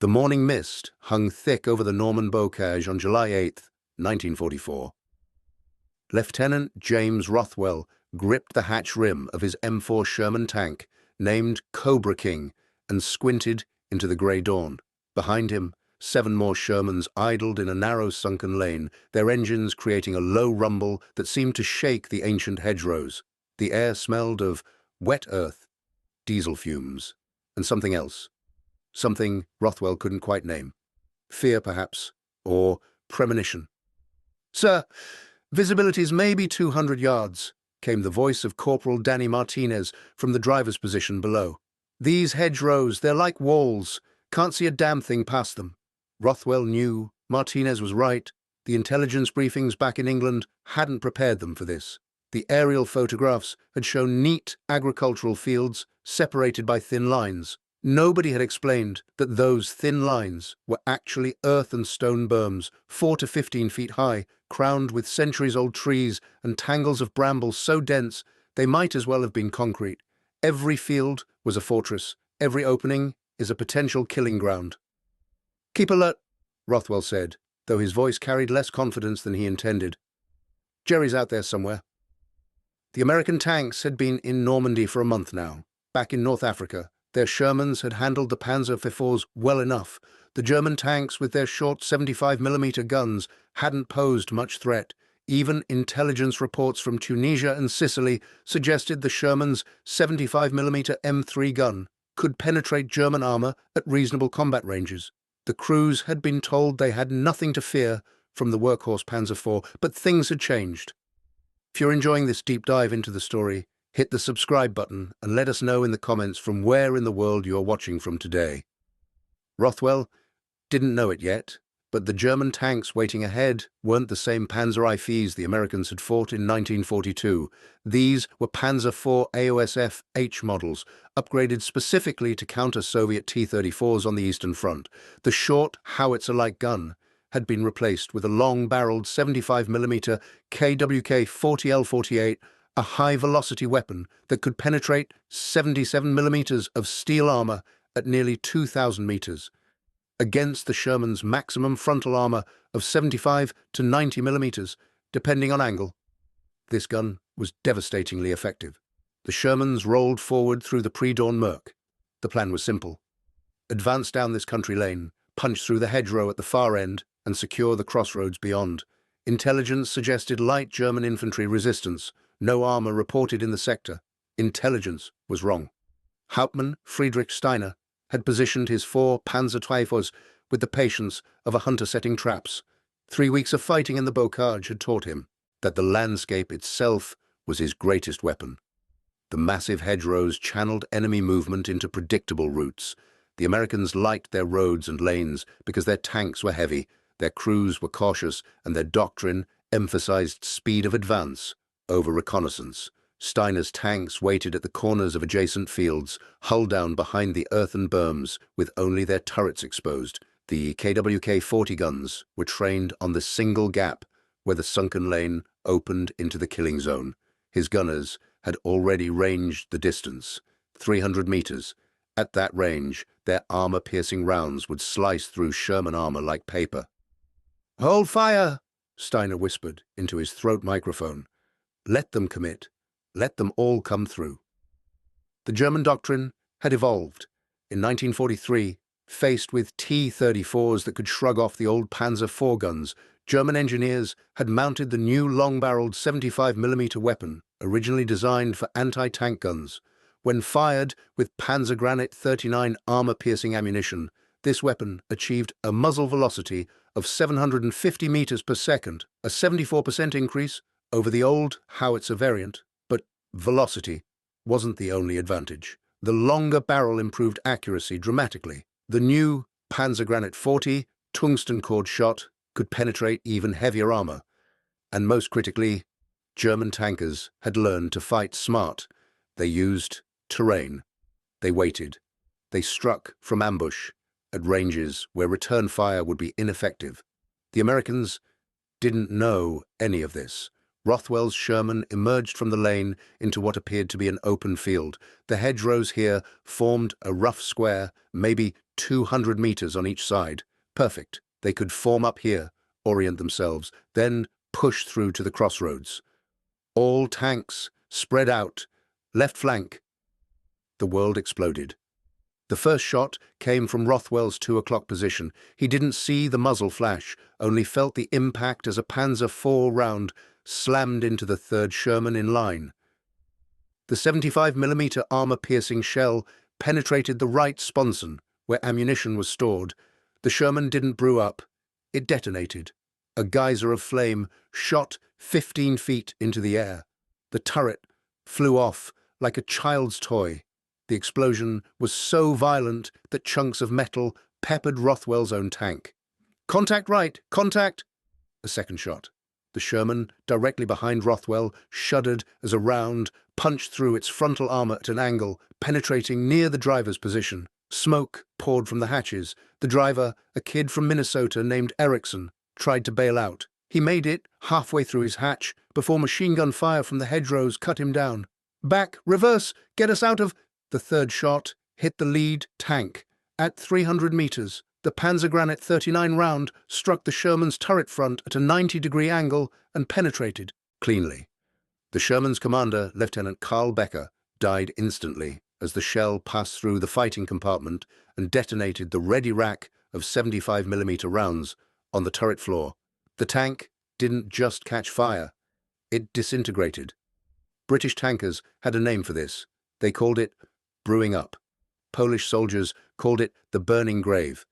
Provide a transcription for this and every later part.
The morning mist hung thick over the Norman bocage on July 8, 1944. Lieutenant James Rothwell gripped the hatch rim of his M4 Sherman tank, named Cobra King, and squinted into the grey dawn. Behind him, 7 more Shermans idled in a narrow sunken lane, their engines creating a low rumble that seemed to shake the ancient hedgerows. The air smelled of wet earth, diesel fumes, and something else. Something Rothwell couldn't quite name. Fear, perhaps, or premonition. "Sir, visibility's maybe 200 yards, came the voice of Corporal Danny Martinez from the driver's position below. "These hedgerows, they're like walls. Can't see a damn thing past them." Rothwell knew Martinez was right. The intelligence briefings back in England hadn't prepared them for this. The aerial photographs had shown neat agricultural fields separated by thin lines. Nobody had explained that those thin lines were actually earth and stone berms, 4 to 15 feet high, crowned with centuries-old trees and tangles of brambles so dense they might as well have been concrete. Every field was a fortress. Every opening is a potential killing ground. "Keep alert," Rothwell said, though his voice carried less confidence than he intended. "Jerry's out there somewhere." The American tanks had been in Normandy for a month now. Back in North Africa, their Shermans had handled the Panzer IV well enough. The German tanks with their short 75mm guns hadn't posed much threat. Even intelligence reports from Tunisia and Sicily suggested the Sherman's 75mm M3 gun could penetrate German armor at reasonable combat ranges. The crews had been told they had nothing to fear from the workhorse Panzer IV, but things had changed. If you're enjoying this deep dive into the story, hit the subscribe button and let us know in the comments from where in the world you're watching from today. Rothwell didn't know it yet, but the German tanks waiting ahead weren't the same Panzer IVs the Americans had fought in 1942. These were Panzer IV AOSF H models, upgraded specifically to counter Soviet T-34s on the Eastern Front. The short howitzer-like gun had been replaced with a long-barreled 75mm KwK 40L48, a high-velocity weapon that could penetrate 77mm of steel armor at nearly 2,000 meters. Against the Sherman's maximum frontal armor of 75 to 90mm, depending on angle. This gun was devastatingly effective. The Shermans rolled forward through the pre-dawn murk. The plan was simple. Advance down this country lane, punch through the hedgerow at the far end, and secure the crossroads beyond. Intelligence suggested light German infantry resistance. No armor reported in the sector. Intelligence was wrong. Hauptmann Friedrich Steiner had positioned his 4 Panzertweifers with the patience of a hunter setting traps. 3 weeks of fighting in the bocage had taught him that the landscape itself was his greatest weapon. The massive hedgerows channeled enemy movement into predictable routes. The Americans liked their roads and lanes because their tanks were heavy, their crews were cautious, and their doctrine emphasized speed of advance over reconnaissance. Steiner's tanks waited at the corners of adjacent fields, hull down behind the earthen berms with only their turrets exposed. The KwK 40 guns were trained on the single gap where the sunken lane opened into the killing zone. His gunners had already ranged the distance, 300 meters. At that range, their armor-piercing rounds would slice through Sherman armor like paper. "Hold fire," Steiner whispered into his throat microphone. "Let them commit. Let them all come through." The German doctrine had evolved. In 1943, faced with T-34s that could shrug off the old Panzer IV guns, German engineers had mounted the new long-barreled 75mm weapon, originally designed for anti-tank guns. When fired with Panzergranit 39 armor-piercing ammunition, this weapon achieved a muzzle velocity of 750 meters per second, a 74% increase over the old howitzer variant. But velocity wasn't the only advantage. The longer barrel improved accuracy dramatically. The new Panzergranit 40 tungsten cord shot could penetrate even heavier armor. And most critically, German tankers had learned to fight smart. They used terrain. They waited. They struck from ambush at ranges where return fire would be ineffective. The Americans didn't know any of this. Rothwell's Sherman emerged from the lane into what appeared to be an open field. The hedgerows here formed a rough square, maybe 200 meters on each side. Perfect. They could form up here, orient themselves, then push through to the crossroads. All tanks, spread out, left flank. The world exploded. The first shot came from Rothwell's 2 o'clock position. He didn't see the muzzle flash, only felt the impact as a Panzer IV round slammed into the 3rd Sherman in line. The 75mm armor-piercing shell penetrated the right sponson, where ammunition was stored. The Sherman didn't brew up. It detonated. A geyser of flame shot 15 feet into the air. The turret flew off like a child's toy. The explosion was so violent that chunks of metal peppered Rothwell's own tank. "Contact right! Contact!" A second shot. The Sherman, directly behind Rothwell, shuddered as a round punched through its frontal armor at an angle, penetrating near the driver's position. Smoke poured from the hatches. The driver, a kid from Minnesota named Erickson, tried to bail out. He made it halfway through his hatch before machine gun fire from the hedgerows cut him down. "Back! Reverse! Get us out of—" The third shot hit the lead tank. At 300 meters, the Panzergranate 39 round struck the Sherman's turret front at a 90-degree angle and penetrated cleanly. The Sherman's commander, Lieutenant Carl Becker, died instantly as the shell passed through the fighting compartment and detonated the ready rack of 75mm rounds on the turret floor. The tank didn't just catch fire, it disintegrated. British tankers had a name for this. They called it brewing up. Polish soldiers called it the burning grave.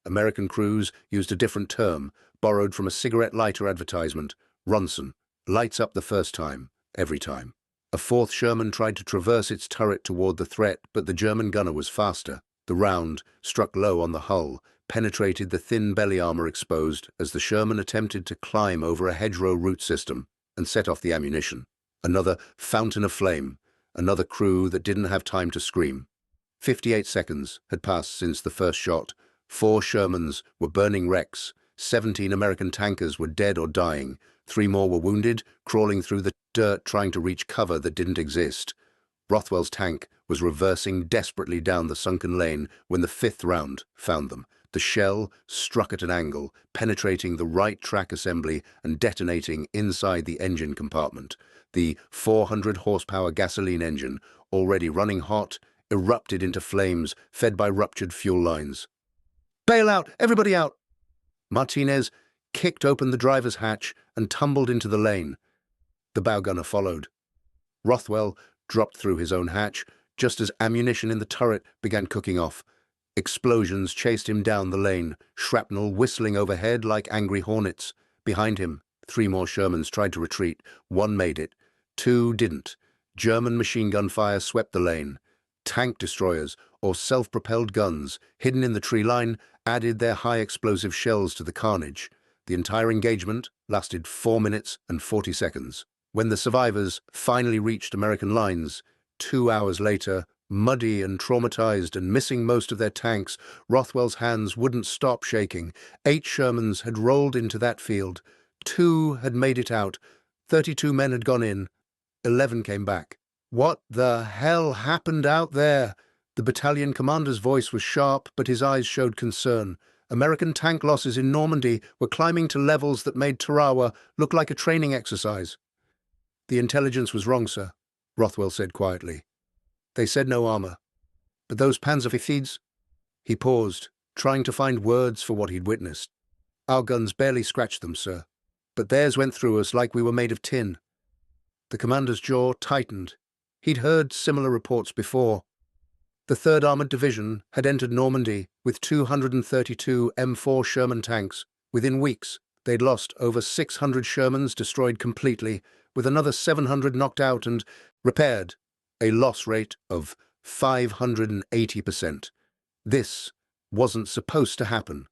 American crews used a different term, borrowed from a cigarette lighter advertisement: Ronson, lights up the first time, every time. A 4th Sherman tried to traverse its turret toward the threat, but the German gunner was faster. The round struck low on the hull, penetrated the thin belly armor exposed as the Sherman attempted to climb over a hedgerow root system and set off the ammunition. Another fountain of flame, another crew that didn't have time to scream. 58 seconds had passed since the first shot. 4 Shermans were burning wrecks. 17 American tankers were dead or dying. 3 more were wounded, crawling through the dirt trying to reach cover that didn't exist. Rothwell's tank was reversing desperately down the sunken lane when the 5th round found them. The shell struck at an angle, penetrating the right track assembly and detonating inside the engine compartment. The 400-horsepower gasoline engine, already running hot, erupted into flames fed by ruptured fuel lines. "Bail out! Everybody out!" Martinez kicked open the driver's hatch and tumbled into the lane. The bow gunner followed. Rothwell dropped through his own hatch just as ammunition in the turret began cooking off. Explosions chased him down the lane, shrapnel whistling overhead like angry hornets. Behind him, 3 more Shermans tried to retreat. 1 made it. 2 didn't. German machine gun fire swept the lane. Tank destroyers, or self-propelled guns, hidden in the tree line, added their high-explosive shells to the carnage. The entire engagement lasted 4 minutes and 40 seconds. When the survivors finally reached American lines, 2 hours later, muddy and traumatized and missing most of their tanks, Rothwell's hands wouldn't stop shaking. 8 Shermans had rolled into that field. 2 had made it out. 32 men had gone in. 11 came back. "What the hell happened out there?" The battalion commander's voice was sharp, but his eyes showed concern. American tank losses in Normandy were climbing to levels that made Tarawa look like a training exercise. "The intelligence was wrong, sir," Rothwell said quietly. "They said no armor. But those Panzer IVs—" He paused, trying to find words for what he'd witnessed. "Our guns barely scratched them, sir. But theirs went through us like we were made of tin." The commander's jaw tightened. He'd heard similar reports before. The 3rd Armored Division had entered Normandy with 232 M4 Sherman tanks. Within weeks, they'd lost over 600 Shermans destroyed completely, with another 700 knocked out and repaired, a loss rate of 580%. This wasn't supposed to happen.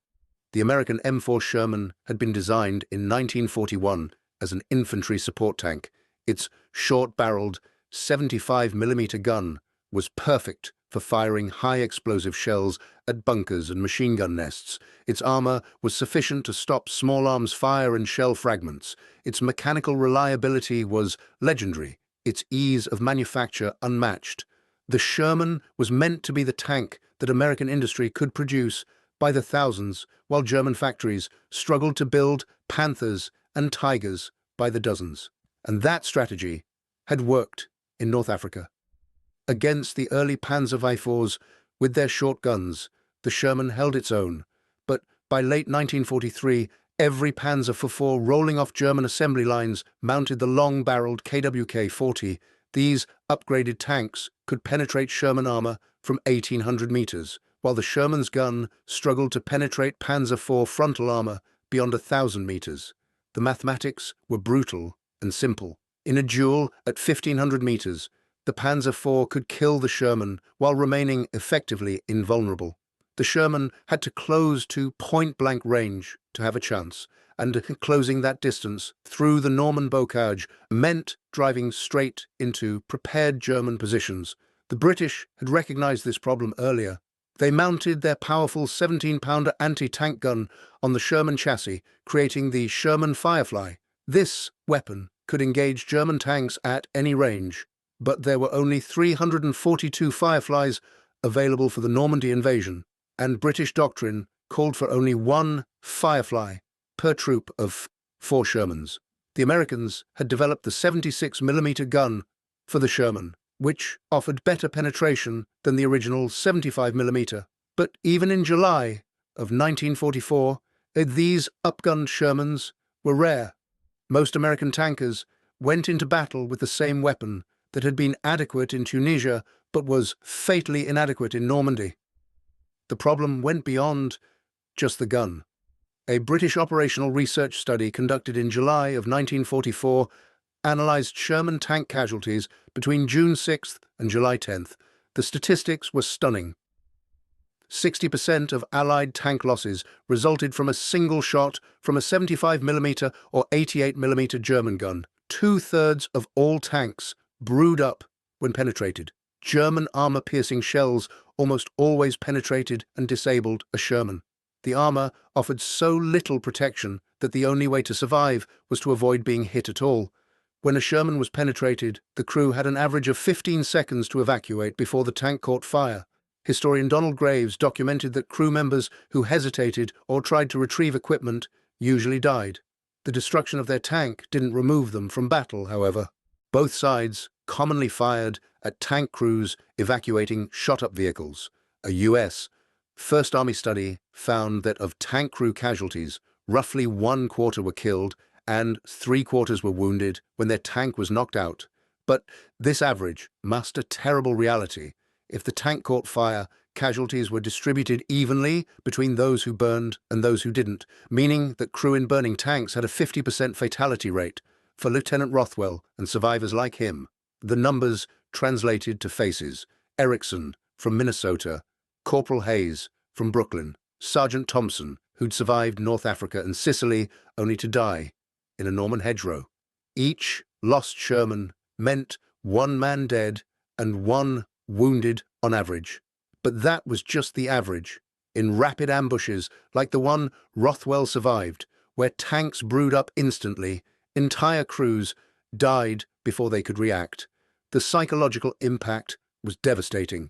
The American M4 Sherman had been designed in 1941 as an infantry support tank. Its short-barreled 75mm gun was perfect for firing high-explosive shells at bunkers and machine gun nests. Its armor was sufficient to stop small arms fire and shell fragments. Its mechanical reliability was legendary, its ease of manufacture unmatched. The Sherman was meant to be the tank that American industry could produce by the thousands, while German factories struggled to build Panthers and Tigers by the dozens. And that strategy had worked in North Africa. Against the early Panzer IV with their short guns, the Sherman held its own, but by late 1943, every Panzer IV rolling off German assembly lines mounted the long-barreled KwK-40. These upgraded tanks could penetrate Sherman armor from 1,800 meters, while the Sherman's gun struggled to penetrate Panzer IV frontal armor beyond 1,000 meters. The mathematics were brutal and simple. In a duel at 1,500 meters, the Panzer IV could kill the Sherman while remaining effectively invulnerable. The Sherman had to close to point-blank range to have a chance, and closing that distance through the Norman bocage meant driving straight into prepared German positions. The British had recognized this problem earlier. They mounted their powerful 17-pounder anti-tank gun on the Sherman chassis, creating the Sherman Firefly. This weapon could engage German tanks at any range, but there were only 342 Fireflies available for the Normandy invasion, and British doctrine called for only one Firefly per troop of 4 Shermans. The Americans had developed the 76mm gun for the Sherman, which offered better penetration than the original 75mm. But even in July of 1944, these upgunned Shermans were rare. Most American tankers went into battle with the same weapon that had been adequate in Tunisia but was fatally inadequate in Normandy. The problem went beyond just the gun. A British operational research study conducted in July of 1944 analyzed Sherman tank casualties between June 6th and July 10th. The statistics were stunning. 60% of Allied tank losses resulted from a single shot from a 75mm or 88mm German gun. 2/3 of all tanks brewed up when penetrated. German armor-piercing shells almost always penetrated and disabled a Sherman. The armor offered so little protection that the only way to survive was to avoid being hit at all. When a Sherman was penetrated, the crew had an average of 15 seconds to evacuate before the tank caught fire. Historian Donald Graves documented that crew members who hesitated or tried to retrieve equipment usually died. The destruction of their tank didn't remove them from battle, however. Both sides commonly fired at tank crews evacuating shot-up vehicles. A U.S. First Army study found that of tank crew casualties, roughly 1/4 were killed and 3/4 were wounded when their tank was knocked out. But this average masked a terrible reality. If the tank caught fire, casualties were distributed evenly between those who burned and those who didn't, meaning that crew in burning tanks had a 50% fatality rate. For Lieutenant Rothwell and survivors like him, the numbers translated to faces: Erickson from Minnesota, Corporal Hayes from Brooklyn, Sergeant Thompson, who'd survived North Africa and Sicily only to die in a Norman hedgerow. Each lost Sherman meant 1 man dead and 1 wounded on average. But that was just the average. In rapid ambushes like the one Rothwell survived, where tanks brewed up instantly, entire crews died before they could react. The psychological impact was devastating.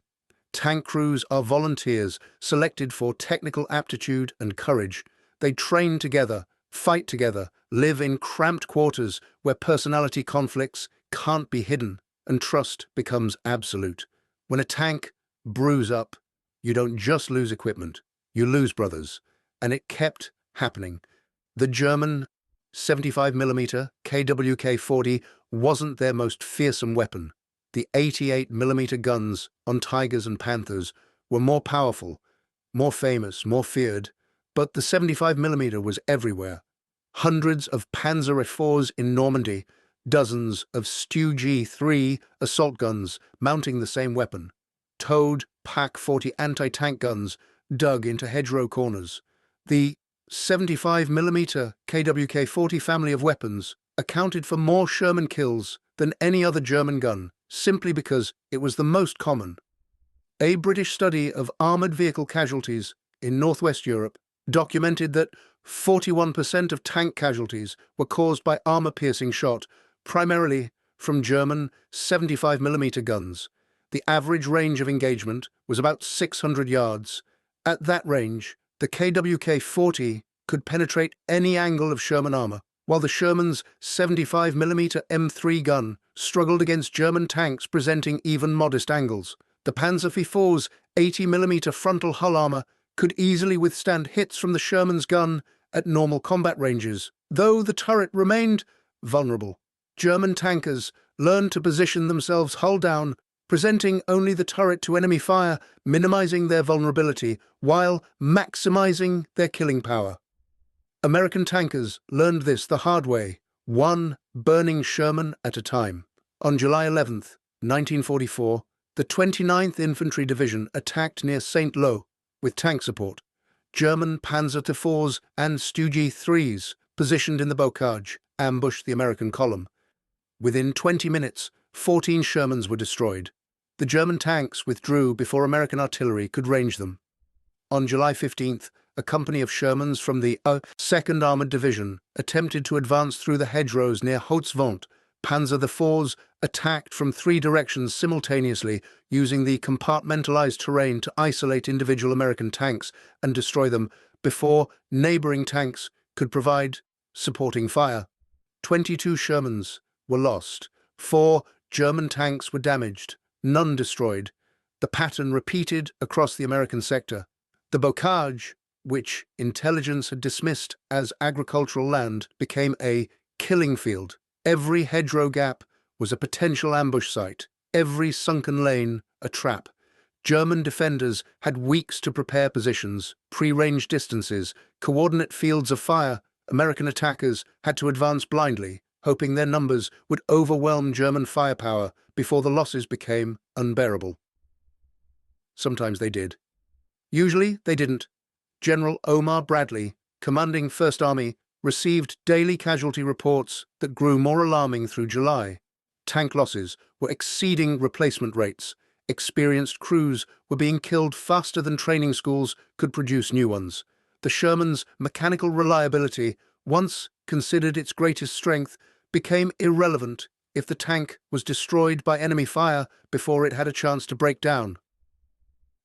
Tank crews are volunteers selected for technical aptitude and courage. They train together, fight together, live in cramped quarters where personality conflicts can't be hidden and trust becomes absolute. When a tank brews up, you don't just lose equipment, you lose brothers. And it kept happening. The German 75mm KwK-40 wasn't their most fearsome weapon. The 88mm guns on Tigers and Panthers were more powerful, more famous, more feared, but the 75mm was everywhere. Hundreds of Panzer IVs in Normandy, dozens of Stu G3 assault guns mounting the same weapon, towed PaK-40 anti-tank guns dug into hedgerow corners. The 75mm KwK-40 family of weapons accounted for more Sherman kills than any other German gun, simply because it was the most common. A British study of armoured vehicle casualties in Northwest Europe documented that 41% of tank casualties were caused by armour-piercing shot, primarily from German 75mm guns. The average range of engagement was about 600 yards. At that range, the KwK-40 could penetrate any angle of Sherman armor, while the Sherman's 75mm M3 gun struggled against German tanks presenting even modest angles. The Panzer IV's 80mm frontal hull armor could easily withstand hits from the Sherman's gun at normal combat ranges, though the turret remained vulnerable. German tankers learned to position themselves hull down, presenting only the turret to enemy fire, minimizing their vulnerability while maximizing their killing power. American tankers learned this the hard way, one burning Sherman at a time. On July 11, 1944, the 29th Infantry Division attacked near St. Lo with tank support. German Panzer IVs and Stugee 3s, positioned in the bocage, ambushed the American column. Within 20 minutes, 14 Shermans were destroyed. The German tanks withdrew before American artillery could range them. On July 15th, a company of Shermans from the 2nd Armored Division attempted to advance through the hedgerows near Hautes-Ventes. Panzer IVs attacked from 3 directions simultaneously, using the compartmentalized terrain to isolate individual American tanks and destroy them before neighboring tanks could provide supporting fire. 22 Shermans were lost. 4 German tanks were damaged, none destroyed. The pattern repeated across the American sector. The bocage, which intelligence had dismissed as agricultural land, became a killing field. Every hedgerow gap was a potential ambush site, every sunken lane a trap. German defenders had weeks to prepare positions, pre-range distances, coordinate fields of fire. American attackers had to advance blindly, hoping their numbers would overwhelm German firepower before the losses became unbearable. Sometimes they did. Usually they didn't. General Omar Bradley, commanding First Army, received daily casualty reports that grew more alarming through July. Tank losses were exceeding replacement rates. Experienced crews were being killed faster than training schools could produce new ones. The Sherman's mechanical reliability, once considered its greatest strength, became irrelevant if the tank was destroyed by enemy fire before it had a chance to break down.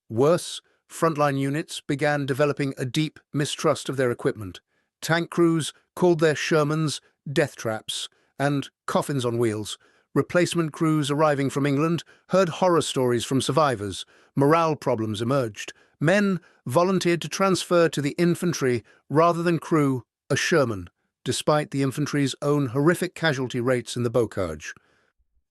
Worse, frontline units began developing a deep mistrust of their equipment. Tank crews called their Shermans death traps and coffins on wheels. Replacement crews arriving from England heard horror stories from survivors. Morale problems emerged. Men volunteered to transfer to the infantry rather than crew a Sherman, despite the infantry's own horrific casualty rates in the bocage.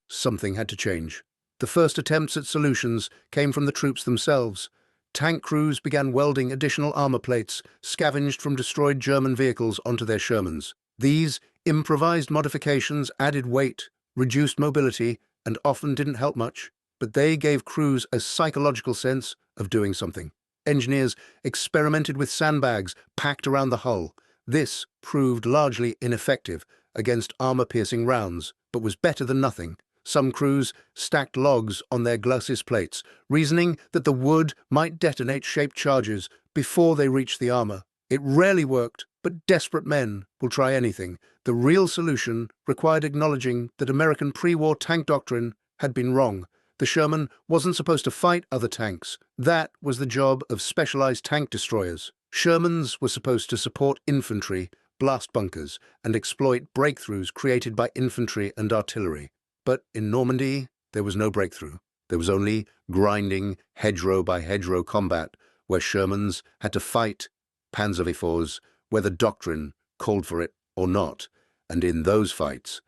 Something had to change. The first attempts at solutions came from the troops themselves. Tank crews began welding additional armor plates scavenged from destroyed German vehicles onto their Shermans. These improvised modifications added weight, reduced mobility, and often didn't help much, but they gave crews a psychological sense of doing something. Engineers experimented with sandbags packed around the hull. This proved largely ineffective against armor-piercing rounds, but was better than nothing. Some crews stacked logs on their glacis plates, reasoning that the wood might detonate shaped charges before they reached the armor. It rarely worked, but desperate men will try anything. The real solution required acknowledging that American pre-war tank doctrine had been wrong. The Sherman wasn't supposed to fight other tanks. That was the job of specialized tank destroyers. Shermans were supposed to support infantry, blast bunkers, and exploit breakthroughs created by infantry and artillery. But in Normandy, there was no breakthrough. There was only grinding, hedgerow by hedgerow combat, where Shermans had to fight Panzer IVs, whether doctrine called for it or not. And in those fights,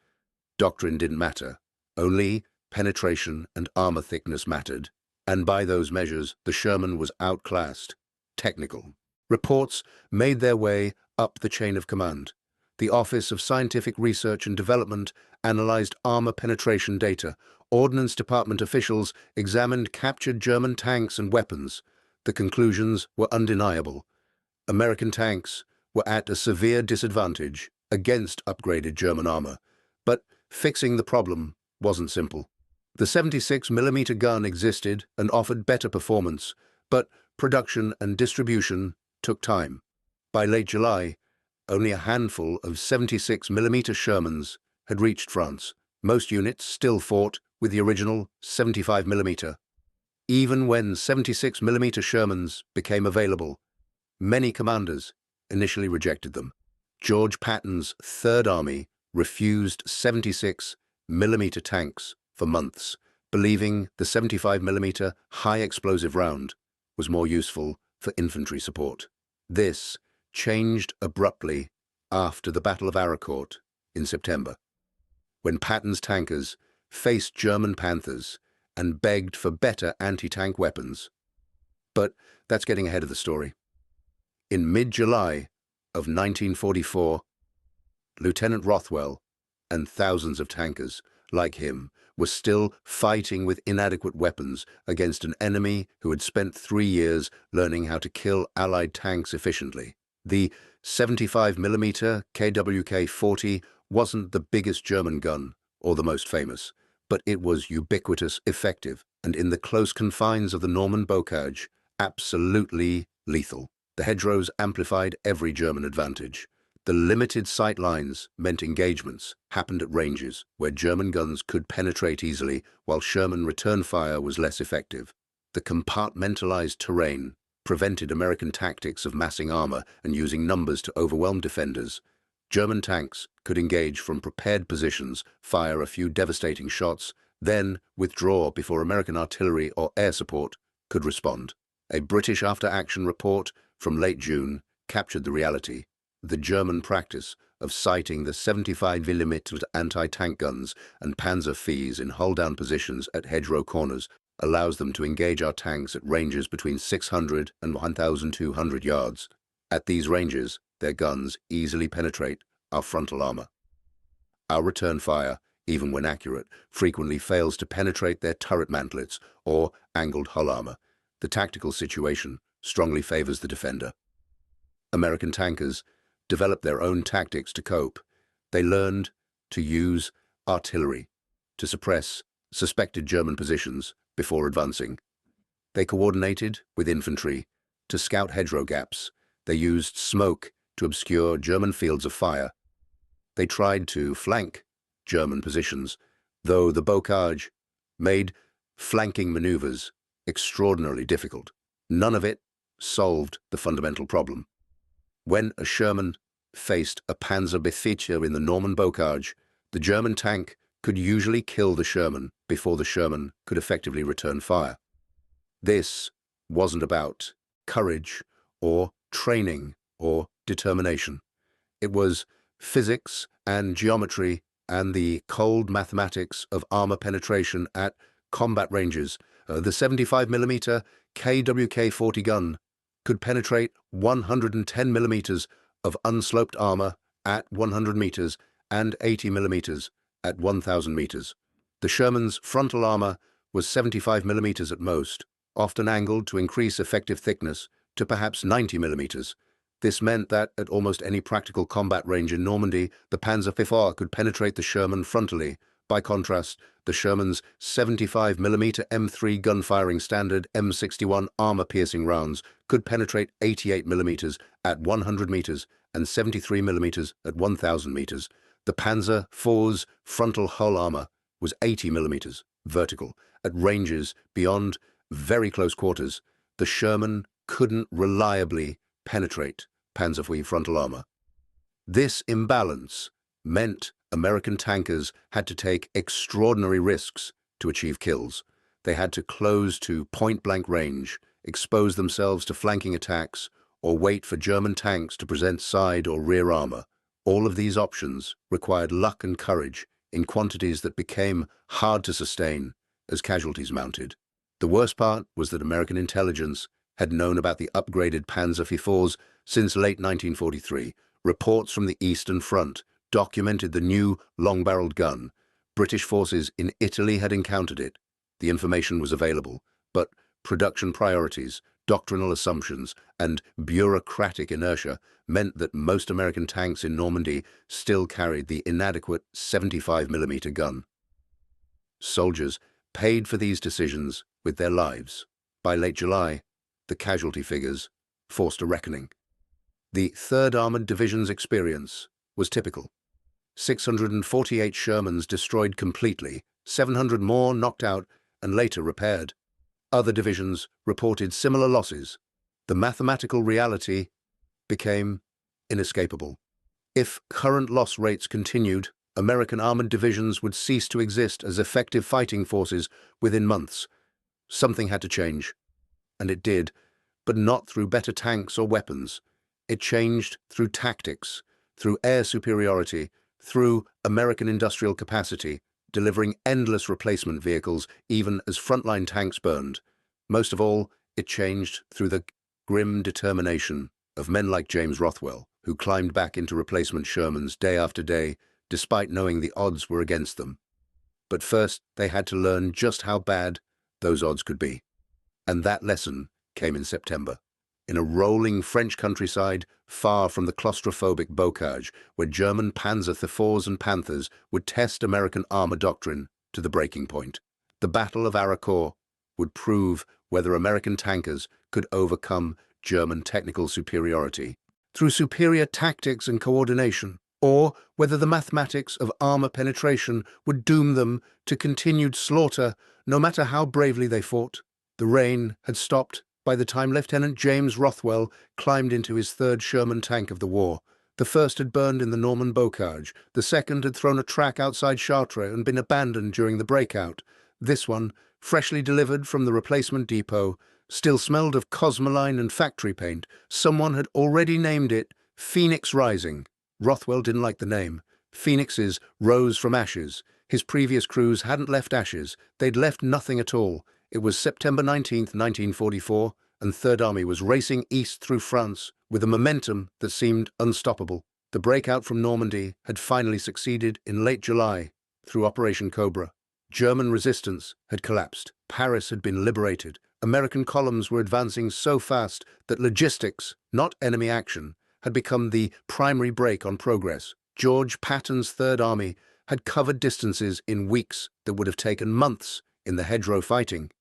doctrine didn't matter. Only penetration and armor thickness mattered. And by those measures, the Sherman was outclassed. Technical. Reports made their way up the chain of command. The Office of Scientific Research and Development analyzed armor penetration data. Ordnance Department officials examined captured German tanks and weapons. The conclusions were undeniable. American tanks were at a severe disadvantage against upgraded German armor. But fixing the problem wasn't simple. The 76mm gun existed and offered better performance, but production and distribution took time. By late July, only a handful of 76mm Shermans had reached France. Most units still fought with the original 75mm. Even when 76mm Shermans became available, many commanders initially rejected them. George Patton's Third Army refused 76mm tanks for months, believing the 75mm high-explosive round was more useful for infantry support. This changed abruptly after the Battle of Aracourt in September, when Patton's tankers faced German Panthers and begged for better anti-tank weapons. But that's getting ahead of the story. In mid-July of 1944, Lieutenant Rothwell and thousands of tankers like him were still fighting with inadequate weapons against an enemy who had spent 3 years learning how to kill Allied tanks efficiently. The 75mm KwK-40 wasn't the biggest German gun or the most famous, but it was ubiquitous, effective, and in the close confines of the Norman bocage, absolutely lethal. The hedgerows amplified every German advantage. The limited sight lines meant engagements happened at ranges where German guns could penetrate easily while Sherman return fire was less effective. The compartmentalized terrain prevented American tactics of massing armor and using numbers to overwhelm defenders. German tanks could engage from prepared positions, fire a few devastating shots, then withdraw before American artillery or air support could respond. A British after-action report from late June captured the reality. The German practice of sighting the 75mm anti-tank guns and Panzer V's in hull-down positions at hedgerow corners allows them to engage our tanks at ranges between 600 and 1,200 yards. At these ranges, their guns easily penetrate our frontal armor. Our return fire, even when accurate, frequently fails to penetrate their turret mantlets or angled hull armor. The tactical situation strongly favors the defender. American tankers developed their own tactics to cope. They learned to use artillery to suppress suspected German positions before advancing. They coordinated with infantry to scout hedgerow gaps. They used smoke to obscure German fields of fire. They tried to flank German positions, though the bocage made flanking maneuvers extraordinarily difficult. None of it solved the fundamental problem. When a Sherman faced a Panzerbesatzung in the Norman bocage, the German tank could usually kill the Sherman before the Sherman could effectively return fire. This wasn't about courage or training or determination. It was physics and geometry and the cold mathematics of armor penetration at combat ranges. The 75mm KwK-40 gun could penetrate 110 millimeters of unsloped armor at 100 meters and 80 millimeters at 1,000 meters. The Sherman's frontal armor was 75 millimeters at most, often angled to increase effective thickness to perhaps 90 millimeters. This meant that at almost any practical combat range in Normandy, the Panzer before could penetrate the Sherman frontally. By contrast, the Sherman's 75mm M3 gun-firing standard M61 armor-piercing rounds could penetrate 88 millimeters at 100 meters and 73 millimeters at 1,000 meters. The Panzer IV's frontal hull armor was 80 millimeters vertical. At ranges beyond very close quarters, the Sherman couldn't reliably penetrate Panzer IV frontal armor. This imbalance meant American tankers had to take extraordinary risks to achieve kills. They had to close to point-blank range, expose themselves to flanking attacks, or wait for German tanks to present side or rear armor. All of these options required luck and courage in quantities that became hard to sustain as casualties mounted. The worst part was that American intelligence had known about the upgraded Panzer IVs since late 1943. Reports from the Eastern Front documented the new long-barreled gun. British forces in Italy had encountered it. The information was available, but production priorities, doctrinal assumptions, and bureaucratic inertia meant that most American tanks in Normandy still carried the inadequate 75mm gun. Soldiers paid for these decisions with their lives. By late July, the casualty figures forced a reckoning. The 3rd Armored Division's experience was typical. 648 Shermans destroyed completely 700 more knocked out and later repaired. Other divisions reported similar losses. The mathematical reality became inescapable. If current loss rates continued, American armored divisions would cease to exist as effective fighting forces within months. Something had to change. And it did, but not through better tanks or weapons. It changed through tactics, through air superiority, through American industrial capacity, delivering endless replacement vehicles even as frontline tanks burned. Most of all, it changed through the grim determination of men like James Rothwell, who climbed back into replacement Shermans day after day, despite knowing the odds were against them. But first, they had to learn just how bad those odds could be. And that lesson came in September, in a rolling French countryside far from the claustrophobic bocage, where German Panzer IVs and Panthers would test American armor doctrine to the breaking point. The Battle of Aracourt would prove whether American tankers could overcome German technical superiority through superior tactics and coordination, or whether the mathematics of armor penetration would doom them to continued slaughter no matter how bravely they fought. The rain had stopped by the time Lieutenant James Rothwell climbed into his third Sherman tank of the war. The first had burned in the Norman bocage. The second had thrown a track outside Chartres and been abandoned during the breakout. This one, freshly delivered from the replacement depot, still smelled of cosmoline and factory paint. Someone had already named it Phoenix Rising. Rothwell didn't like the name. Phoenixes rose from ashes. His previous crews hadn't left ashes. They'd left nothing at all. It was September 19th, 1944, and Third Army was racing east through France with a momentum that seemed unstoppable. The breakout from Normandy had finally succeeded in late July through Operation Cobra. German resistance had collapsed. Paris had been liberated. American columns were advancing so fast that logistics, not enemy action, had become the primary brake on progress. George Patton's Third Army had covered distances in weeks that would have taken months in the hedgerow fighting.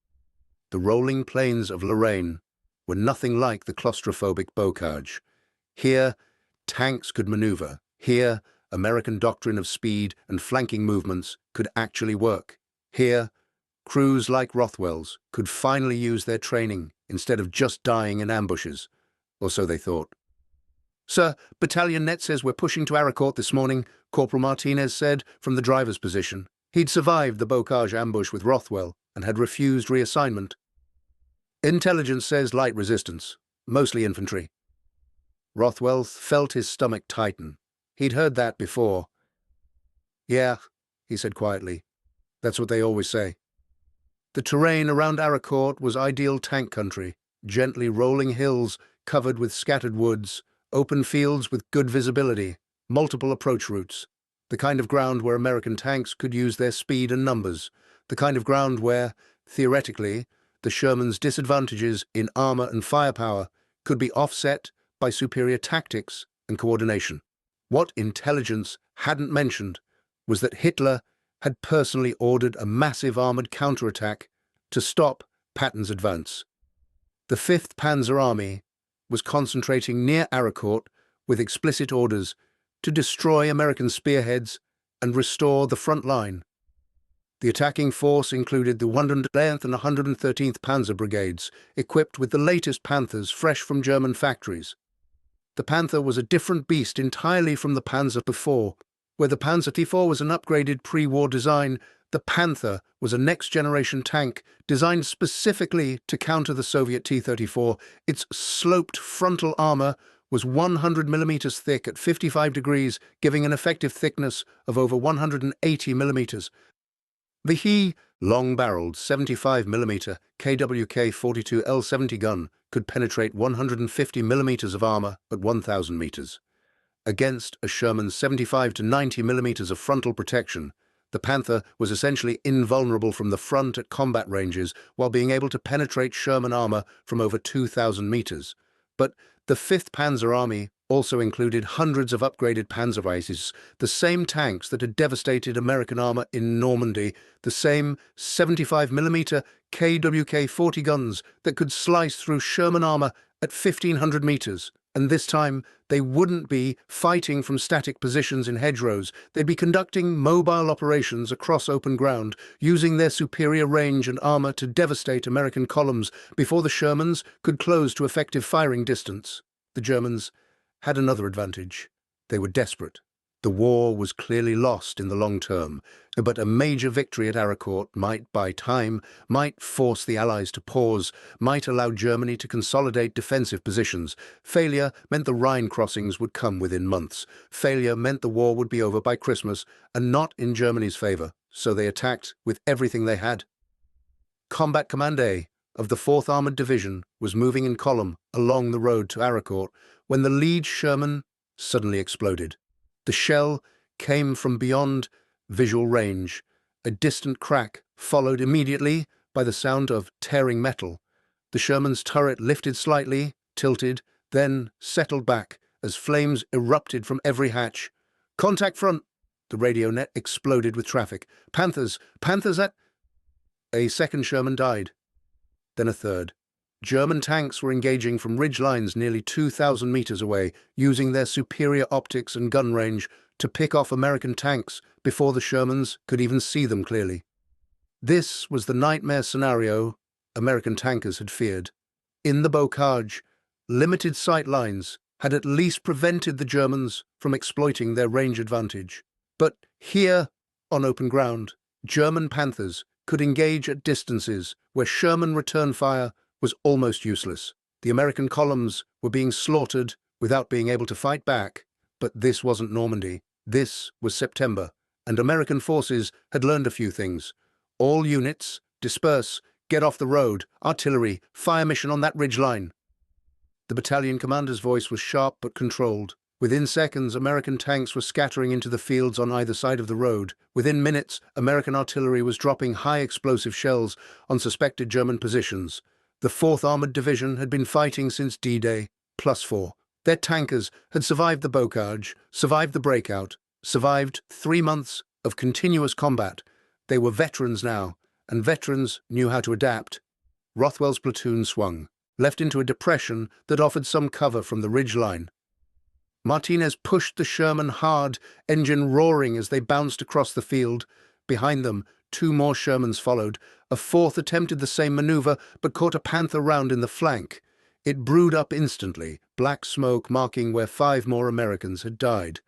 The rolling plains of Lorraine were nothing like the claustrophobic bocage. Here, tanks could maneuver. Here, American doctrine of speed and flanking movements could actually work. Here, crews like Rothwell's could finally use their training instead of just dying in ambushes, or so they thought. "Sir, Battalion Net says we're pushing to Aracourt this morning," Corporal Martinez said from the driver's position. He'd survived the bocage ambush with Rothwell and had refused reassignment. "Intelligence says light resistance, mostly infantry." Rothwell felt his stomach tighten. He'd heard that before. "Yeah," he said quietly. "That's what they always say." The terrain around Aracourt was ideal tank country, gently rolling hills covered with scattered woods, open fields with good visibility, multiple approach routes. The kind of ground where American tanks could use their speed and numbers. The kind of ground where, theoretically, the Shermans' disadvantages in armor and firepower could be offset by superior tactics and coordination. What intelligence hadn't mentioned was that Hitler had personally ordered a massive armored counterattack to stop Patton's advance. The 5th Panzer Army was concentrating near Aracourt with explicit orders to destroy American spearheads and restore the front line. The attacking force included the 110th and 113th Panzer Brigades, equipped with the latest Panthers fresh from German factories. The Panther was a different beast entirely from the Panzer before. Where the Panzer IV was an upgraded pre-war design, the Panther was a next-generation tank designed specifically to counter the Soviet T-34. Its sloped frontal armor was 100 millimeters thick at 55 degrees, giving an effective thickness of over 180 millimeters. The long-barreled 75mm KwK 42L70 gun could penetrate 150 millimeters of armor at 1,000 meters. Against a Sherman's 75 to 90 millimeters of frontal protection, the Panther was essentially invulnerable from the front at combat ranges while being able to penetrate Sherman armor from over 2,000 meters. But the 5th Panzer Army also included hundreds of upgraded Panzerweises, the same tanks that had devastated American armor in Normandy, the same 75mm KwK 40 guns that could slice through Sherman armor at 1,500 meters. And this time, they wouldn't be fighting from static positions in hedgerows. They'd be conducting mobile operations across open ground, using their superior range and armor to devastate American columns before the Shermans could close to effective firing distance. The Germans had another advantage. They were desperate. The war was clearly lost in the long term, but a major victory at Aracourt might buy time, might force the Allies to pause, might allow Germany to consolidate defensive positions. Failure meant the Rhine crossings would come within months. Failure meant the war would be over by Christmas, and not in Germany's favor, so they attacked with everything they had. Combat Command A of the 4th Armored Division was moving in column along the road to Aracourt when the lead Sherman suddenly exploded. The shell came from beyond visual range. A distant crack followed immediately by the sound of tearing metal. The Sherman's turret lifted slightly, tilted, then settled back as flames erupted from every hatch. "Contact front!" The radio net exploded with traffic. "Panthers! Panthers at—" A second Sherman died. Then a third. German tanks were engaging from ridge lines nearly 2,000 meters away, using their superior optics and gun range to pick off American tanks before the Shermans could even see them clearly. This was the nightmare scenario American tankers had feared. In the bocage, limited sight lines had at least prevented the Germans from exploiting their range advantage. But here, on open ground, German Panthers could engage at distances where Sherman return fire was almost useless. The American columns were being slaughtered without being able to fight back, but this wasn't Normandy. This was September, and American forces had learned a few things. All units, disperse, get off the road, artillery, fire mission on that ridge line. The battalion commander's voice was sharp but controlled. Within seconds, American tanks were scattering into the fields on either side of the road. Within minutes, American artillery was dropping high explosive shells on suspected German positions. The 4th Armored Division had been fighting since D-Day, +4. Their tankers had survived the bocage, survived the breakout, survived 3 months of continuous combat. They were veterans now, and veterans knew how to adapt. Rothwell's platoon swung, left into a depression that offered some cover from the ridge line. Martinez pushed the Sherman hard, engine roaring as they bounced across the field. Behind them, 2 more Shermans followed. A 4th attempted the same maneuver, but caught a Panther round in the flank. It brewed up instantly, black smoke marking where 5 more Americans had died.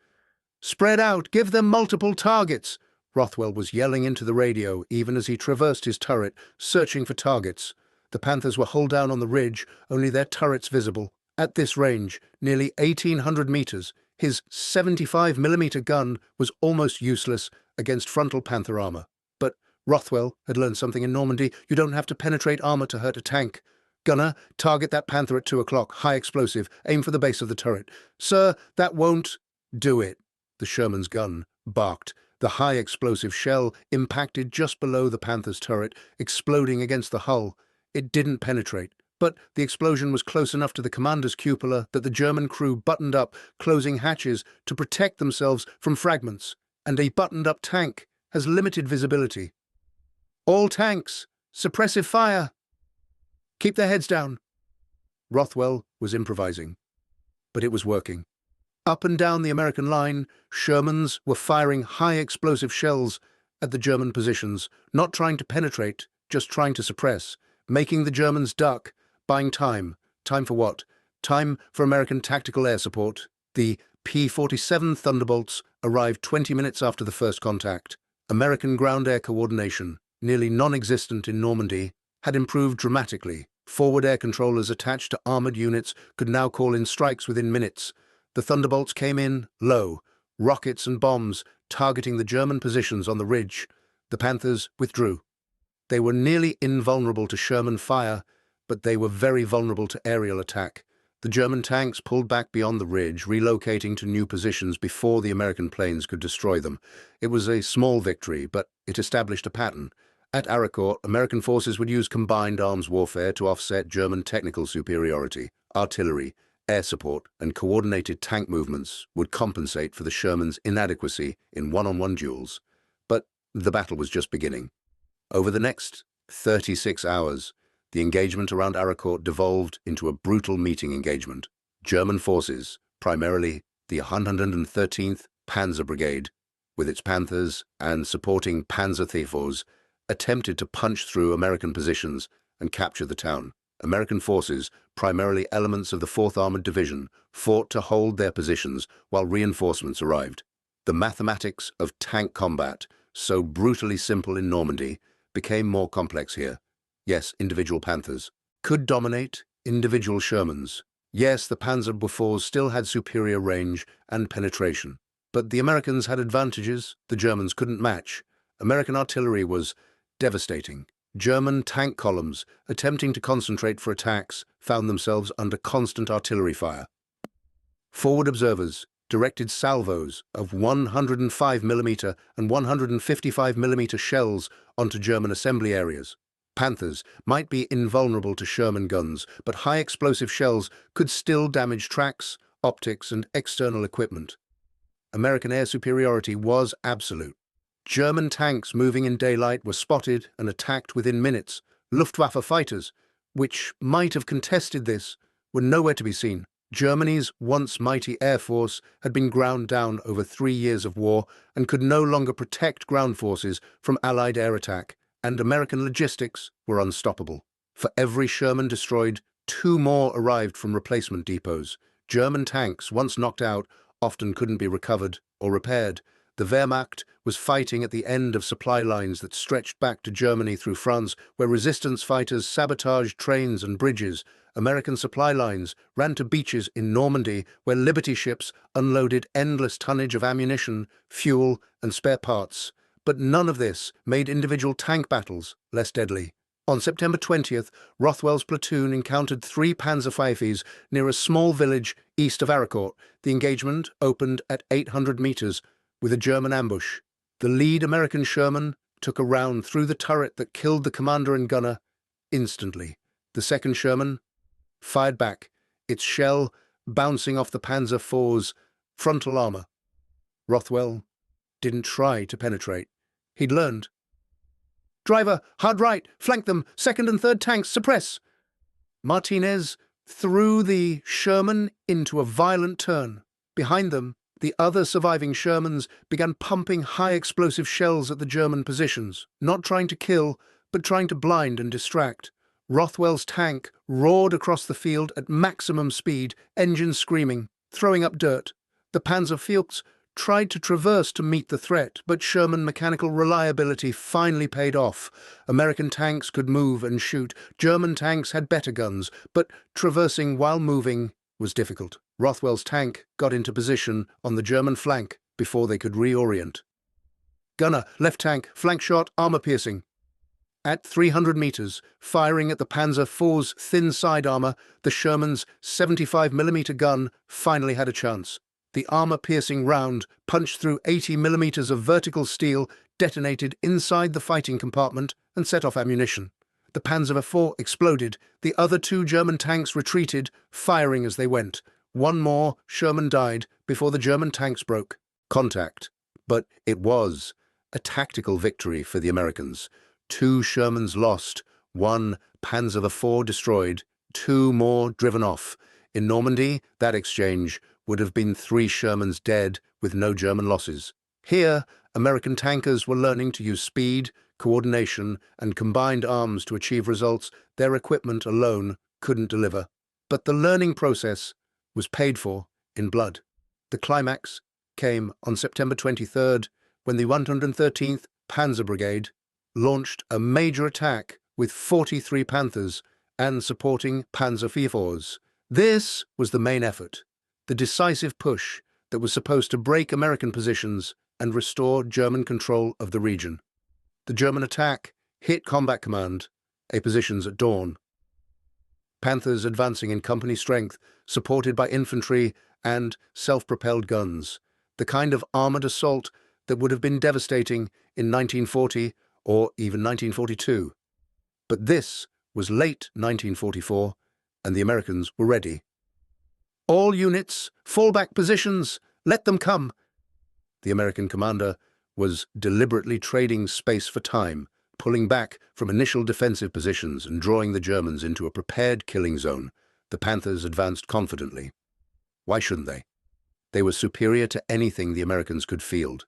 "Spread out! Give them multiple targets!" Rothwell was yelling into the radio, even as he traversed his turret, searching for targets. The Panthers were hull down on the ridge, only their turrets visible. At this range, nearly 1,800 meters, his 75mm gun was almost useless against frontal Panther armor. But Rothwell had learned something in Normandy. You don't have to penetrate armor to hurt a tank. "Gunner, target that Panther at 2 o'clock, high explosive, aim for the base of the turret." "Sir, that won't do it," the Sherman's gun barked. The high explosive shell impacted just below the Panther's turret, exploding against the hull. It didn't penetrate, but the explosion was close enough to the commander's cupola that the German crew buttoned up, closing hatches to protect themselves from fragments, and a buttoned-up tank has limited visibility. "All tanks, suppressive fire! Keep their heads down!" Rothwell was improvising, but it was working. Up and down the American line, Shermans were firing high explosive shells at the German positions, not trying to penetrate, just trying to suppress, making the Germans duck, buying time. Time for what? Time for American tactical air support. The P-47 Thunderbolts arrived 20 minutes after the first contact. American ground-air coordination, nearly non-existent in Normandy, had improved dramatically. Forward air controllers attached to armored units could now call in strikes within minutes. The Thunderbolts came in low, rockets and bombs targeting the German positions on the ridge. The Panthers withdrew. They were nearly invulnerable to Sherman fire, but they were very vulnerable to aerial attack. The German tanks pulled back beyond the ridge, relocating to new positions before the American planes could destroy them. It was a small victory, but it established a pattern. At Aracourt, American forces would use combined arms warfare to offset German technical superiority. Artillery, air support, and coordinated tank movements would compensate for the Sherman's inadequacy in one-on-one duels. But the battle was just beginning. Over the next 36 hours, the engagement around Aracourt devolved into a brutal meeting engagement. German forces, primarily the 113th Panzer Brigade, with its Panthers and supporting Panzertheifers, attempted to punch through American positions and capture the town. American forces, primarily elements of the 4th Armored Division, fought to hold their positions while reinforcements arrived. The mathematics of tank combat, so brutally simple in Normandy, became more complex here. Yes, individual Panthers could dominate individual Shermans. Yes, the Panzer before still had superior range and penetration. But the Americans had advantages the Germans couldn't match. American artillery was devastating. German tank columns, attempting to concentrate for attacks, found themselves under constant artillery fire. Forward observers directed salvos of 105mm and 155mm shells onto German assembly areas. Panthers might be invulnerable to Sherman guns, but high explosive shells could still damage tracks, optics, and external equipment. American air superiority was absolute. German tanks moving in daylight were spotted and attacked within minutes. Luftwaffe fighters, which might have contested this, were nowhere to be seen. Germany's once mighty air force had been ground down over 3 years of war and could no longer protect ground forces from Allied air attack, and American logistics were unstoppable. For every Sherman destroyed, 2 more arrived from replacement depots. German tanks, once knocked out, often couldn't be recovered or repaired. The Wehrmacht was fighting at the end of supply lines that stretched back to Germany through France, where resistance fighters sabotaged trains and bridges. American supply lines ran to beaches in Normandy, where Liberty ships unloaded endless tonnage of ammunition, fuel, and spare parts. But none of this made individual tank battles less deadly. On September 20th, Rothwell's platoon encountered 3 Panzerpfeifes near a small village east of Aricourt. The engagement opened at 800 meters with a German ambush. The lead American Sherman took a round through the turret that killed the commander and gunner instantly. The second Sherman fired back, its shell bouncing off the Panzer IV's frontal armor. Rothwell didn't try to penetrate. He'd learned. "Driver, hard right, flank them, second and third tanks, suppress." Martinez threw the Sherman into a violent turn. Behind them, the other surviving Shermans began pumping high-explosive shells at the German positions, not trying to kill, but trying to blind and distract. Rothwell's tank roared across the field at maximum speed, engines screaming, throwing up dirt. The Panzerfilks tried to traverse to meet the threat, but Sherman mechanical reliability finally paid off. American tanks could move and shoot. German tanks had better guns, but traversing while moving was difficult. Rothwell's tank got into position on the German flank before they could reorient. "Gunner, left tank, flank shot, armor piercing." At 300 meters, firing at the Panzer IV's thin side armor, the Sherman's 75mm gun finally had a chance. The armor-piercing round punched through 80 millimeters of vertical steel, detonated inside the fighting compartment, and set off ammunition. The Panzer IV exploded. The other 2 German tanks retreated, firing as they went. 1 more Sherman died before the German tanks broke contact. But it was a tactical victory for the Americans. 2 Shermans lost, 1 Panzer IV destroyed, 2 more driven off. In Normandy, that exchange would have been 3 Shermans dead with no German losses. Here, American tankers were learning to use speed, coordination, and combined arms to achieve results their equipment alone couldn't deliver. But the learning process was paid for in blood. The climax came on September 23rd, when the 113th Panzer Brigade launched a major attack with 43 Panthers and supporting Panzer IVs. This was the main effort, the decisive push that was supposed to break American positions and restore German control of the region. The German attack hit Combat Command, positions at dawn. Panthers advancing in company strength, supported by infantry and self-propelled guns, the kind of armored assault that would have been devastating in 1940 or even 1942. But this was late 1944, and the Americans were ready. "All units, fall back positions, let them come." The American commander was deliberately trading space for time, pulling back from initial defensive positions and drawing the Germans into a prepared killing zone. The Panthers advanced confidently. Why shouldn't they? They were superior to anything the Americans could field.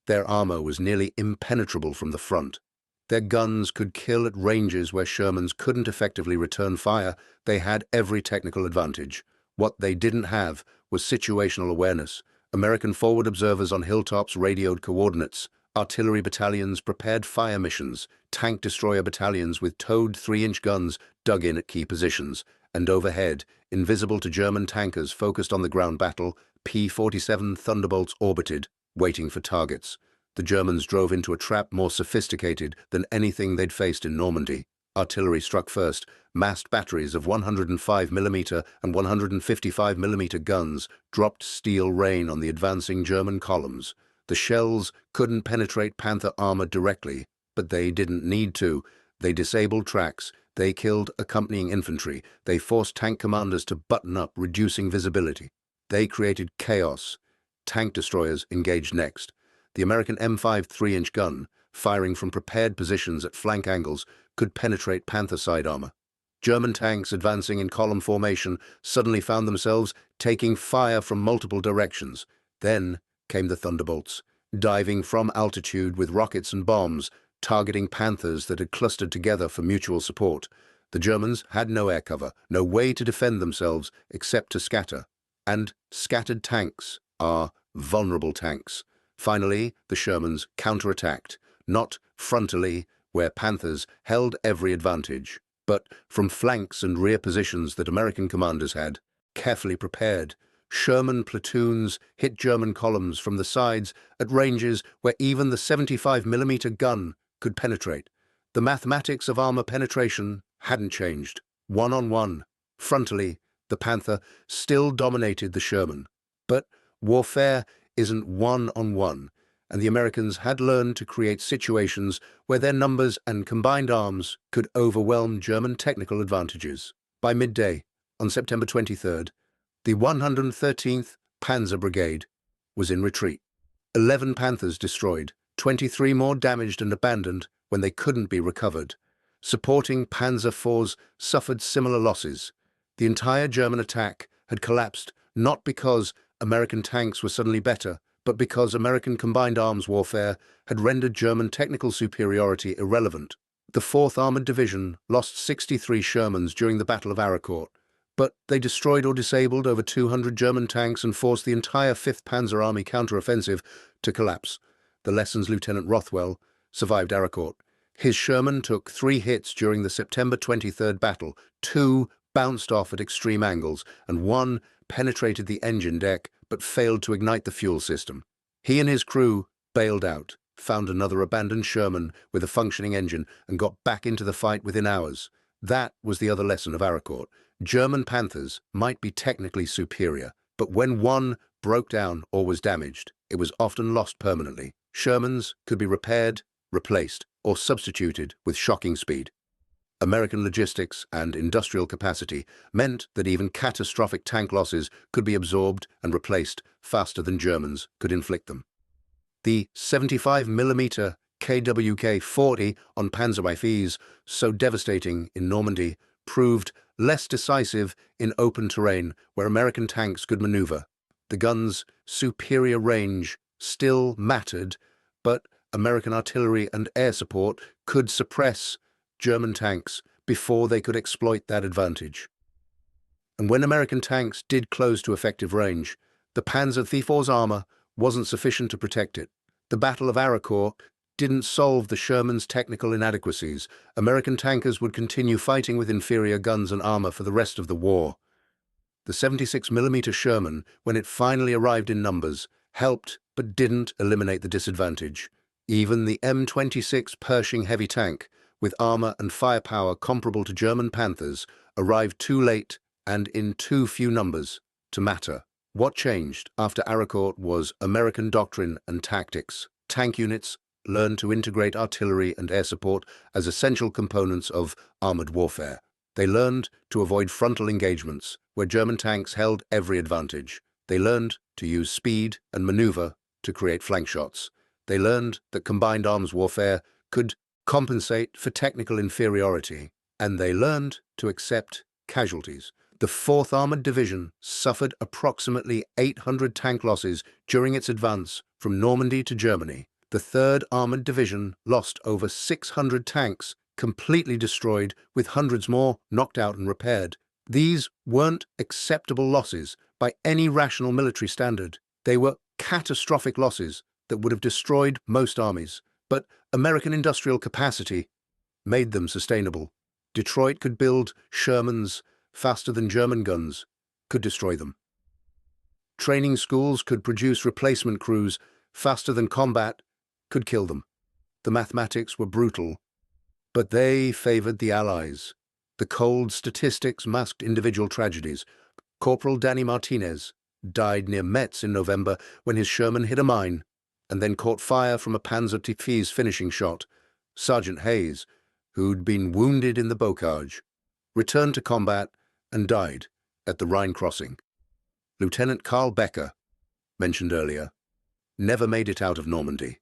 Their armor was nearly impenetrable from the front. Their guns could kill at ranges where Shermans couldn't effectively return fire. They had every technical advantage. What they didn't have was situational awareness. American forward observers on hilltops radioed coordinates. Artillery battalions prepared fire missions. Tank destroyer battalions with towed 3-inch guns dug in at key positions. And overhead, invisible to German tankers focused on the ground battle, P-47 Thunderbolts orbited, waiting for targets. The Germans drove into a trap more sophisticated than anything they'd faced in Normandy. Artillery struck first. Massed batteries of 105mm and 155mm guns dropped steel rain on the advancing German columns. The shells couldn't penetrate Panther armor directly, but they didn't need to. They disabled tracks. They killed accompanying infantry. They forced tank commanders to button up, reducing visibility. They created chaos. Tank destroyers engaged next. The American M5 3-inch gun, firing from prepared positions at flank angles, could penetrate Panther side armor. German tanks advancing in column formation suddenly found themselves taking fire from multiple directions. Then came the Thunderbolts, diving from altitude with rockets and bombs, targeting Panthers that had clustered together for mutual support. The Germans had no air cover, no way to defend themselves except to scatter. And scattered tanks are vulnerable tanks. Finally, the Shermans counterattacked, not frontally, where Panthers held every advantage, but from flanks and rear positions that American commanders had, carefully prepared. Sherman platoons hit German columns from the sides at ranges where even the 75mm gun could penetrate. The mathematics of armor penetration hadn't changed. One-on-one, frontally, the Panther still dominated the Sherman. But warfare isn't one-on-one, and the Americans had learned to create situations where their numbers and combined arms could overwhelm German technical advantages. By midday, on September 23rd, the 113th Panzer Brigade was in retreat. 11 Panthers destroyed, 23 more damaged and abandoned when they couldn't be recovered. Supporting Panzer IVs suffered similar losses. The entire German attack had collapsed not because American tanks were suddenly better, but because American combined arms warfare had rendered German technical superiority irrelevant. The 4th Armored Division lost 63 Shermans during the Battle of Aracourt, but they destroyed or disabled over 200 German tanks and forced the entire 5th Panzer Army counteroffensive to collapse. The Lessons Lieutenant Rothwell survived Aracourt. His Sherman took 3 hits during the September 23rd battle. 2 bounced off at extreme angles, and 1 penetrated the engine deck but failed to ignite the fuel system. He and his crew bailed out, found another abandoned Sherman with a functioning engine, and got back into the fight within hours. That was the other lesson of Aracourt. German Panthers might be technically superior, but when one broke down or was damaged, it was often lost permanently. Shermans could be repaired, replaced, or substituted with shocking speed. American logistics and industrial capacity meant that even catastrophic tank losses could be absorbed and replaced faster than Germans could inflict them. The 75mm KwK-40 on Panzerweifes, so devastating in Normandy, proved less decisive in open terrain where American tanks could maneuver. The gun's superior range still mattered, but American artillery and air support could suppress German tanks before they could exploit that advantage. And when American tanks did close to effective range, the Panzer IV's armor wasn't sufficient to protect it. The Battle of Aracourt didn't solve the Sherman's technical inadequacies. American tankers would continue fighting with inferior guns and armor for the rest of the war. The 76mm Sherman, when it finally arrived in numbers, helped but didn't eliminate the disadvantage. Even the M26 Pershing heavy tank, with armor and firepower comparable to German Panthers, arrived too late and in too few numbers to matter. What changed after Aracourt was American doctrine and tactics. Tank units learned to integrate artillery and air support as essential components of armored warfare. They learned to avoid frontal engagements, where German tanks held every advantage. They learned to use speed and maneuver to create flank shots. They learned that combined arms warfare could compensate for technical inferiority, and they learned to accept casualties. The 4th Armored Division suffered approximately 800 tank losses during its advance from Normandy to Germany. The 3rd Armored Division lost over 600 tanks, completely destroyed, with hundreds more knocked out and repaired. These weren't acceptable losses by any rational military standard. They were catastrophic losses that would have destroyed most armies. But American industrial capacity made them sustainable. Detroit could build Shermans faster than German guns could destroy them. Training schools could produce replacement crews faster than combat could kill them. The mathematics were brutal, but they favored the Allies. The cold statistics masked individual tragedies. Corporal Danny Martinez died near Metz in November when his Sherman hit a mine and then caught fire from a Panzer Tief's finishing shot. Sergeant Hayes, who'd been wounded in the bocage, returned to combat and died at the Rhine crossing. Lieutenant Carl Becker, mentioned earlier, never made it out of Normandy.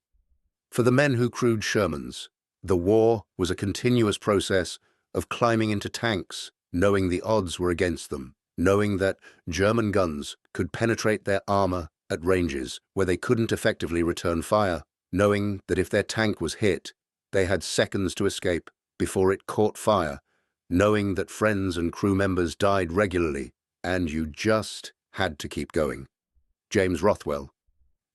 For the men who crewed Shermans, the war was a continuous process of climbing into tanks, knowing the odds were against them, knowing that German guns could penetrate their armor at ranges where they couldn't effectively return fire, knowing that if their tank was hit, they had seconds to escape before it caught fire, knowing that friends and crew members died regularly, and you just had to keep going. James Rothwell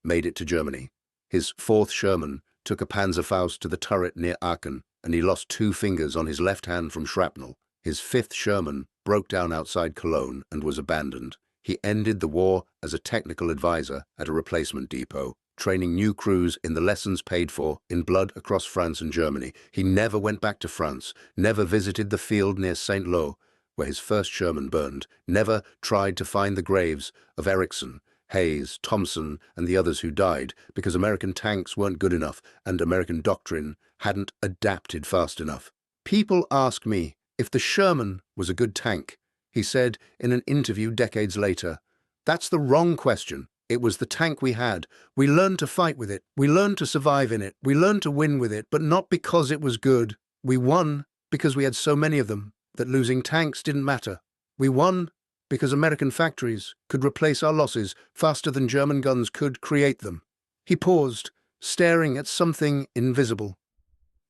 made it to Germany. His 4th Sherman took a Panzerfaust to the turret near Aachen, and he lost 2 fingers on his left hand from shrapnel. His 5th Sherman broke down outside Cologne and was abandoned. He ended the war as a technical advisor at a replacement depot, training new crews in the lessons paid for in blood across France and Germany. He never went back to France, never visited the field near St. Lo, where his 1st Sherman burned, never tried to find the graves of Erickson, Hayes, Thompson, and the others who died because American tanks weren't good enough and American doctrine hadn't adapted fast enough. People ask me if the Sherman was a good tank. He said in an interview decades later, "That's the wrong question. It was the tank we had. We learned to fight with it. We learned to survive in it. We learned to win with it, but not because it was good. We won because we had so many of them that losing tanks didn't matter. We won because American factories could replace our losses faster than German guns could create them." He paused, staring at something invisible.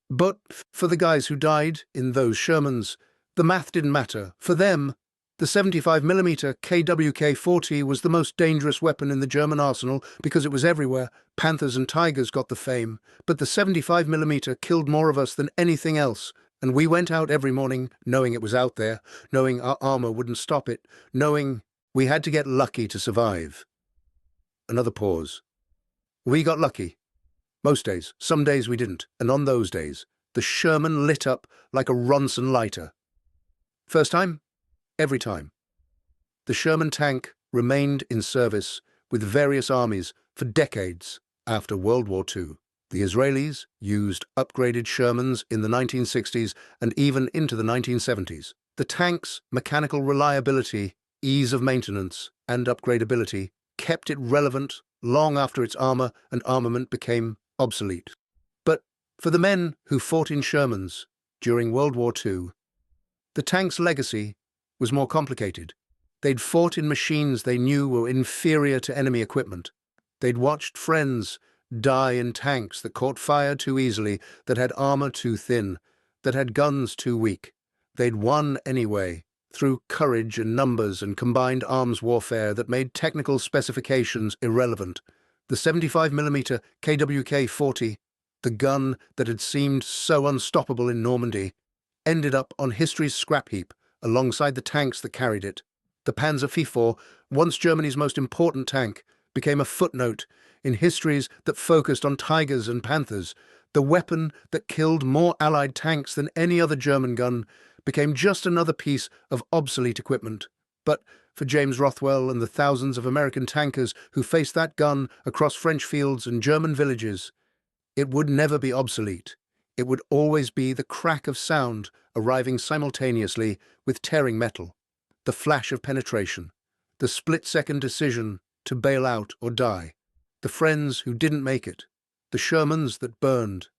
But for the guys who died in those Shermans, the math didn't matter. For them, the 75mm KwK-40 was the most dangerous weapon in the German arsenal because it was everywhere. Panthers and Tigers got the fame, but the 75mm killed more of us than anything else. And we went out every morning knowing it was out there, knowing our armor wouldn't stop it, knowing we had to get lucky to survive. Another pause. We got lucky. Most days. Some days we didn't. And on those days, the Sherman lit up like a Ronson lighter. First time? Every time. The Sherman tank remained in service with various armies for decades after World War II. The Israelis used upgraded Shermans in the 1960s and even into the 1970s. The tank's mechanical reliability, ease of maintenance, and upgradability kept it relevant long after its armor and armament became obsolete. But for the men who fought in Shermans during World War II, the tank's legacy was more complicated. They'd fought in machines they knew were inferior to enemy equipment. They'd watched friends die in tanks that caught fire too easily, that had armor too thin, that had guns too weak. They'd won anyway, through courage and numbers and combined arms warfare that made technical specifications irrelevant. The 75mm KwK-40, the gun that had seemed so unstoppable in Normandy, ended up on history's scrap heap alongside the tanks that carried it. The Panzer IV, once Germany's most important tank, became a footnote in histories that focused on Tigers and Panthers. The weapon that killed more Allied tanks than any other German gun became just another piece of obsolete equipment. But for James Rothwell and the thousands of American tankers who faced that gun across French fields and German villages, it would never be obsolete. It would always be the crack of sound arriving simultaneously with tearing metal, the flash of penetration, the split-second decision to bail out or die, the friends who didn't make it, the Shermans that burned.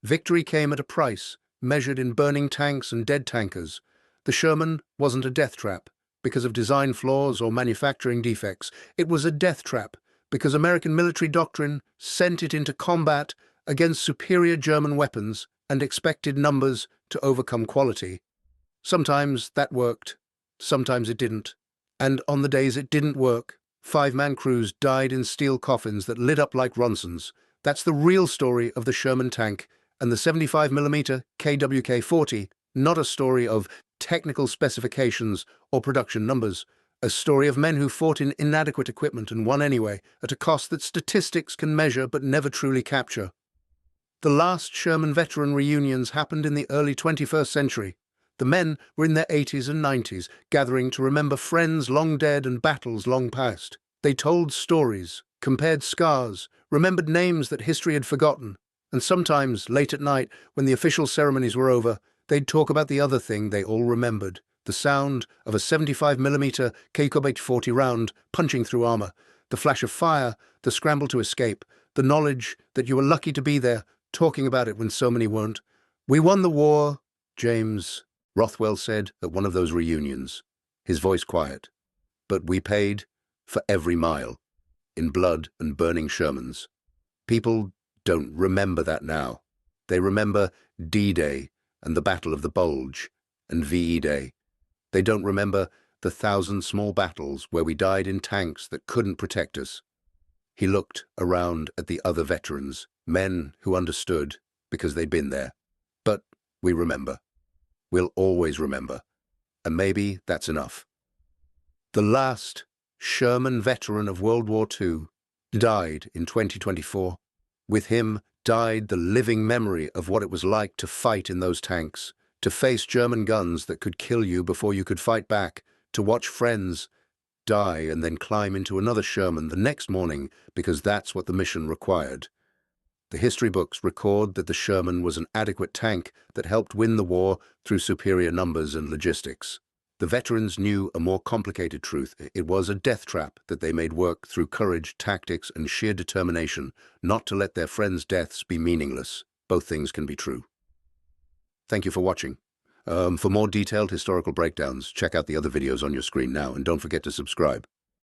Victory came at a price, measured in burning tanks and dead tankers. The Sherman wasn't a death trap because of design flaws or manufacturing defects. It was a death trap because American military doctrine sent it into combat against superior German weapons and expected numbers to overcome quality. Sometimes that worked, sometimes it didn't. And on the days it didn't work, 5-man crews died in steel coffins that lit up like Ronsons. That's the real story of the Sherman tank and the 75mm KwK-40, not a story of technical specifications or production numbers, a story of men who fought in inadequate equipment and won anyway, at a cost that statistics can measure but never truly capture. The last Sherman veteran reunions happened in the early 21st century. The men were in their 80s and 90s, gathering to remember friends long dead and battles long past. They told stories, compared scars, remembered names that history had forgotten, and sometimes, late at night, when the official ceremonies were over, they'd talk about the other thing they all remembered, the sound of a 75mm KwK-40 round punching through armor, the flash of fire, the scramble to escape, the knowledge that you were lucky to be there, talking about it when so many weren't. "We won the war," James Rothwell said at one of those reunions, his voice quiet. "But we paid for every mile, in blood and burning Shermans." People don't remember that now. They remember D-Day and the Battle of the Bulge and VE Day. They don't remember the 1,000 small battles where we died in tanks that couldn't protect us. He looked around at the other veterans, men who understood because they'd been there. But we remember. We'll always remember. And maybe that's enough. The last Sherman veteran of World War II died in 2024. With him died the living memory of what it was like to fight in those tanks, to face German guns that could kill you before you could fight back, to watch friends die and then climb into another Sherman the next morning because that's what the mission required. The history books record that the Sherman was an adequate tank that helped win the war through superior numbers and logistics. The veterans knew a more complicated truth. It was a death trap that they made work through courage, tactics, and sheer determination, not to let their friends' deaths be meaningless. Both things can be true. Thank you for watching. For more detailed historical breakdowns, check out the other videos on your screen now, and don't forget to subscribe.